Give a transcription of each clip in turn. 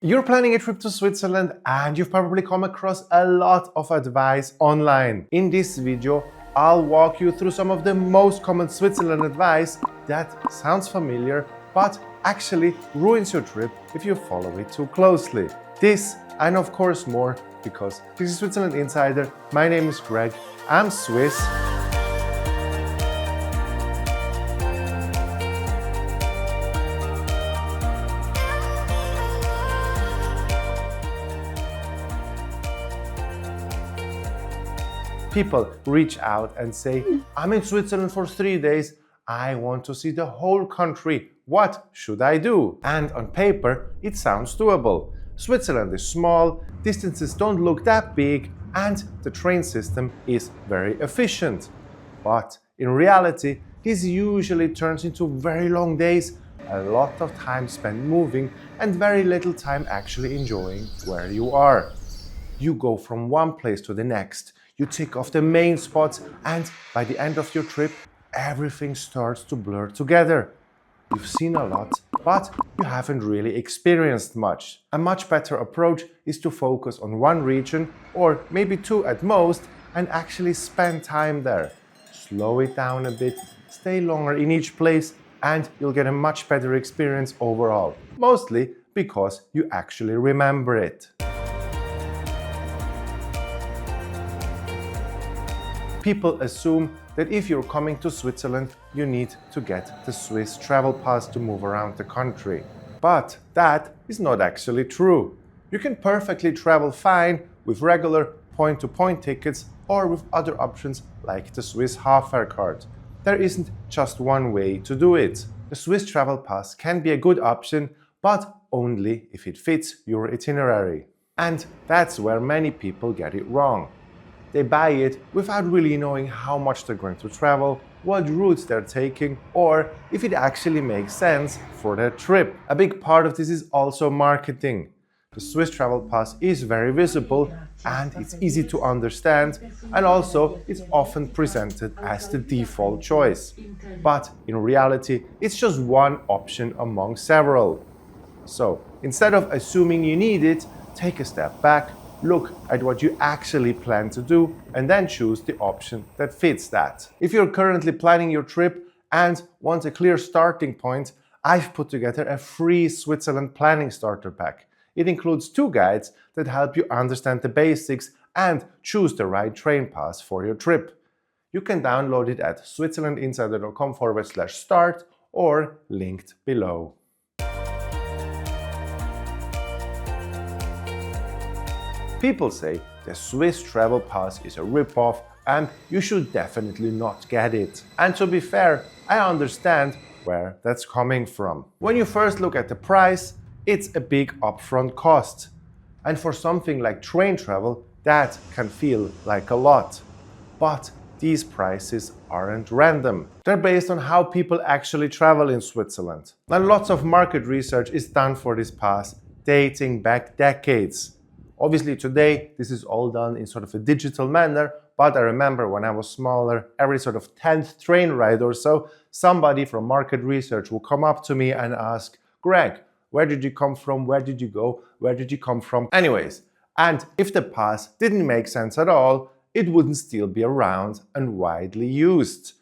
You're planning a trip to Switzerland and you've probably come across a lot of advice online. In this video, I'll walk you through some of the most common Switzerland advice that sounds familiar but actually ruins your trip if you follow it too closely. This and of course more, because this is Switzerland Insider. My name is Greg, I'm Swiss. People reach out and say, I'm in Switzerland for 3 days. I want to see the whole country. What should I do? And on paper, it sounds doable. Switzerland is small, distances don't look that big, and the train system is very efficient. But in reality, this usually turns into very long days, a lot of time spent moving, and very little time actually enjoying where you are. You go from one place to the next. You tick off the main spots, and by the end of your trip, everything starts to blur together. You've seen a lot, but you haven't really experienced much. A much better approach is to focus on one region, or maybe two at most, and actually spend time there. Slow it down a bit, stay longer in each place, and you'll get a much better experience overall. Mostly because you actually remember it. People assume that if you're coming to Switzerland, you need to get the Swiss travel pass to move around the country. But that is not actually true. You can perfectly travel fine with regular point-to-point tickets or with other options like the Swiss half-fare card. There isn't just one way to do it. The Swiss travel pass can be a good option, but only if it fits your itinerary. And that's where many people get it wrong. They buy it without really knowing how much they're going to travel, what routes they're taking, or if it actually makes sense for their trip. A big part of this is also marketing. The Swiss travel pass is very visible and it's easy to understand, and also it's often presented as the default choice. But in reality, it's just one option among several. So instead of assuming you need it, take a step back, look at what you actually plan to do, and then choose the option that fits that. If you're currently planning your trip and want a clear starting point, I've put together a free Switzerland planning starter pack. It includes 2 guides that help you understand the basics and choose the right train pass for your trip. You can download it at switzerlandinsider.com/start or linked below. People say the Swiss travel pass is a rip-off and you should definitely not get it. And to be fair, I understand where that's coming from. When you first look at the price, it's a big upfront cost. And for something like train travel, that can feel like a lot. But these prices aren't random. They're based on how people actually travel in Switzerland. And lots of market research is done for this pass, dating back decades. Obviously today, this is all done in sort of a digital manner, but I remember when I was smaller, every sort of 10th train ride or so, somebody from market research will come up to me and ask, Greg, where did you come from? Where did you go? Where did you come from? Anyways, and if the pass didn't make sense at all, it wouldn't still be around and widely used.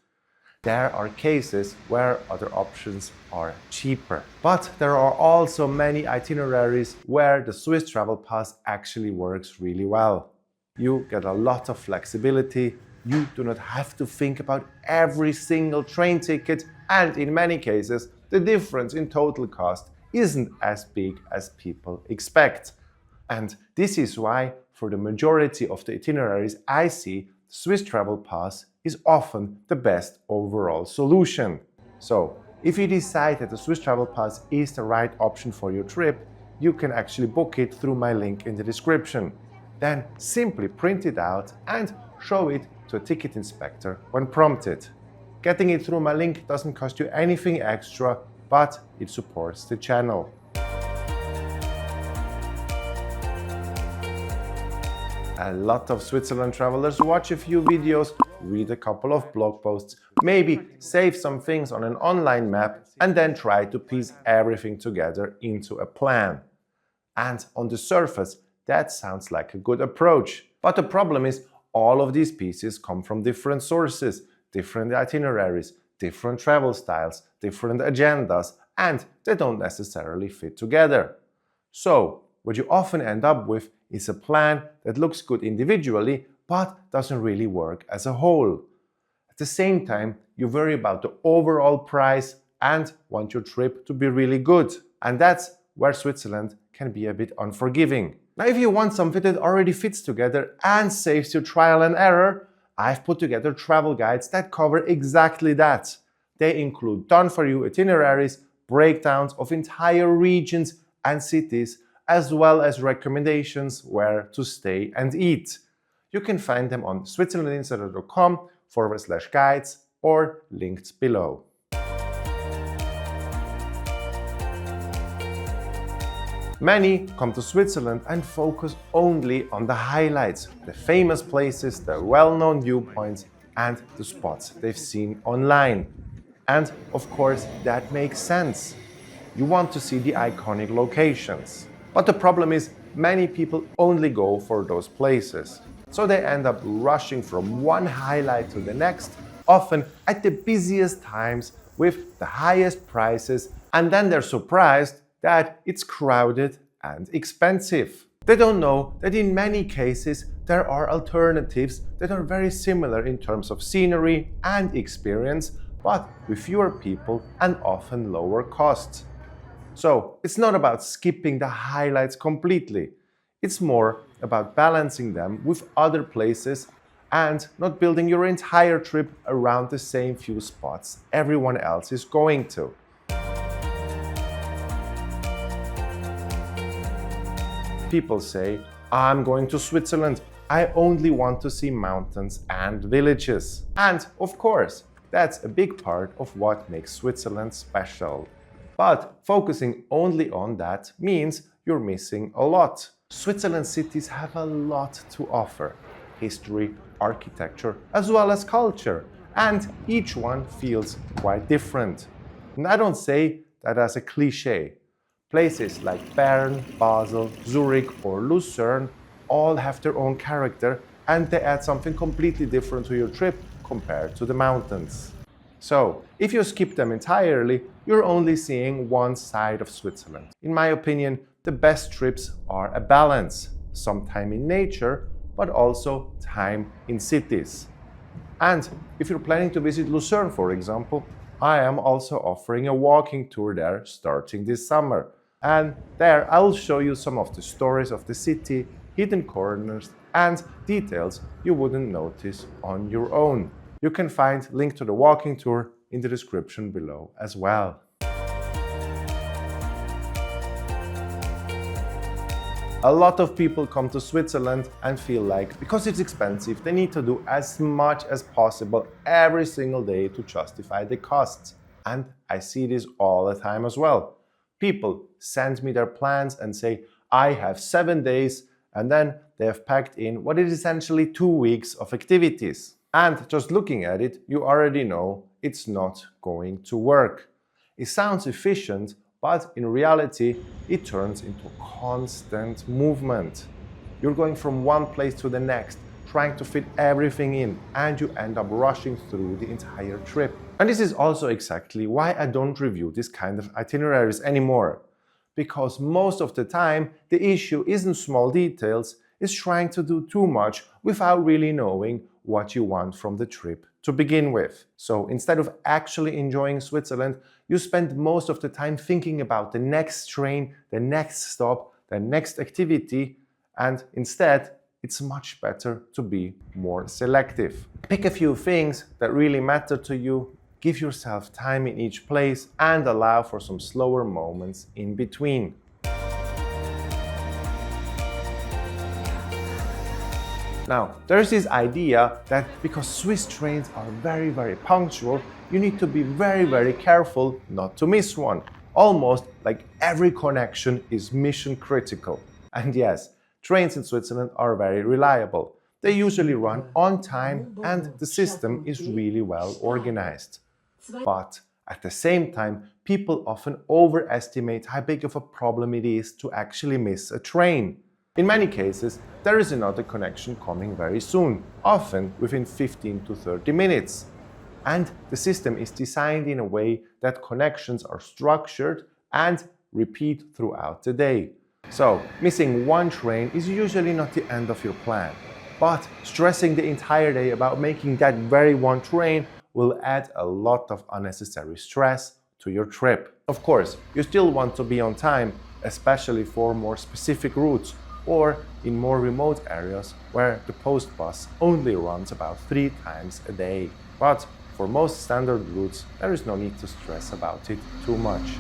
There are cases where other options are cheaper. But there are also many itineraries where the Swiss travel pass actually works really well. You get a lot of flexibility, you do not have to think about every single train ticket, and in many cases, the difference in total cost isn't as big as people expect. And this is why, for the majority of the itineraries I see, the Swiss travel pass is often the best overall solution. So, if you decide that the Swiss travel pass is the right option for your trip, you can actually book it through my link in the description. Then simply print it out and show it to a ticket inspector when prompted. Getting it through my link doesn't cost you anything extra, but it supports the channel. A lot of Switzerland travelers watch a few videos, read a couple of blog posts, maybe save some things on an online map, and then try to piece everything together into a plan. And on the surface, that sounds like a good approach. But the problem is, all of these pieces come from different sources, different itineraries, different travel styles, different agendas, and they don't necessarily fit together. So, what you often end up with is a plan that looks good individually, but doesn't really work as a whole. At the same time, you worry about the overall price and want your trip to be really good. And that's where Switzerland can be a bit unforgiving. Now, if you want something that already fits together and saves you trial and error, I've put together travel guides that cover exactly that. They include done-for-you itineraries, breakdowns of entire regions and cities, as well as recommendations where to stay and eat. You can find them on switzerlandinsider.com/guides or linked below. Many come to Switzerland and focus only on the highlights, the famous places, the well-known viewpoints, and the spots they've seen online. And of course, that makes sense. You want to see the iconic locations. But the problem is, many people only go for those places. So they end up rushing from one highlight to the next, often at the busiest times with the highest prices, and then they're surprised that it's crowded and expensive. They don't know that in many cases there are alternatives that are very similar in terms of scenery and experience, but with fewer people and often lower costs. So it's not about skipping the highlights completely. It's more about balancing them with other places and not building your entire trip around the same few spots everyone else is going to. People say, I'm going to Switzerland. I only want to see mountains and villages. And of course, that's a big part of what makes Switzerland special. But focusing only on that means you're missing a lot. Switzerland cities have a lot to offer. History, architecture, as well as culture. And each one feels quite different. And I don't say that as a cliche. Places like Bern, Basel, Zurich or Lucerne all have their own character and they add something completely different to your trip compared to the mountains. So, if you skip them entirely, you're only seeing one side of Switzerland. In my opinion, the best trips are a balance. Some time in nature, but also time in cities. And if you're planning to visit Lucerne, for example, I am also offering a walking tour there starting this summer. And there I'll show you some of the stories of the city, hidden corners, and details you wouldn't notice on your own. You can find a link to the walking tour in the description below as well. A lot of people come to Switzerland and feel like because it's expensive, they need to do as much as possible every single day to justify the costs. And I see this all the time as well. People send me their plans and say, I have 7 days, and then they have packed in what is essentially 2 weeks of activities. And just looking at it, you already know it's not going to work. It sounds efficient, but in reality, it turns into constant movement. You're going from one place to the next, trying to fit everything in, and you end up rushing through the entire trip. And this is also exactly why I don't review this kind of itineraries anymore. Because most of the time, the issue isn't small details, it's trying to do too much without really knowing what you want from the trip to begin with. So instead of actually enjoying Switzerland, you spend most of the time thinking about the next train, the next stop, the next activity, and instead, it's much better to be more selective. Pick a few things that really matter to you, give yourself time in each place, and allow for some slower moments in between. Now, there's this idea that because Swiss trains are very, very punctual, you need to be very, very careful not to miss one. Almost like every connection is mission critical. And yes, trains in Switzerland are very reliable. They usually run on time and the system is really well organized. But At the same time, people often overestimate how big of a problem it is to actually miss a train. In many cases, there is another connection coming very soon, often within 15 to 30 minutes. And the system is designed in a way that connections are structured and repeat throughout the day. So, missing one train is usually not the end of your plan, but stressing the entire day about making that very one train will add a lot of unnecessary stress to your trip. Of course, you still want to be on time, especially for more specific routes or in more remote areas where the post bus only runs about 3 times a day. But for most standard routes, there is no need to stress about it too much.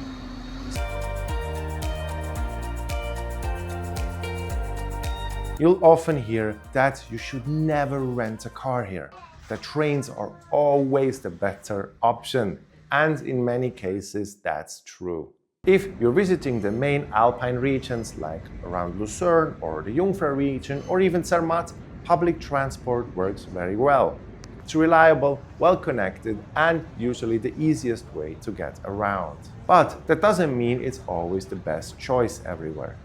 You'll often hear that you should never rent a car here. The trains are always the better option, and in many cases that's true. If you're visiting the main Alpine regions like around Lucerne or the Jungfrau region or even Zermatt, public transport works very well. It's reliable, well connected, and usually the easiest way to get around. But that doesn't mean it's always the best choice everywhere.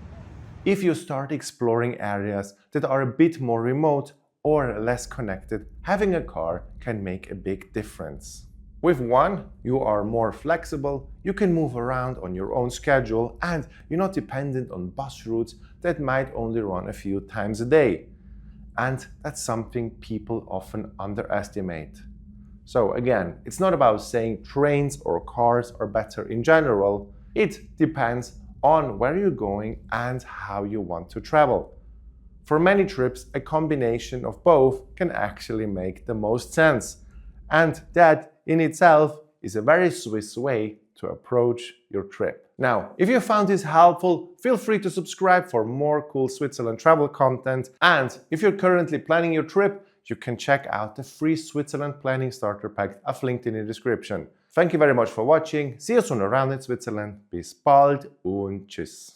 If you start exploring areas that are a bit more remote or less connected, having a car can make a big difference. With one, you are more flexible, you can move around on your own schedule, and you're not dependent on bus routes that might only run a few times a day. And that's something people often underestimate. So again, it's not about saying trains or cars are better in general. It depends on where you're going and how you want to travel. For many trips, a combination of both can actually make the most sense. And that in itself is a very Swiss way to approach your trip. Now, if you found this helpful, feel free to subscribe for more cool Switzerland travel content. And if you're currently planning your trip, you can check out the free Switzerland Planning Starter Pack I've linked in the description. Thank you very much for watching. See you soon around in Switzerland. Bis bald und tschüss.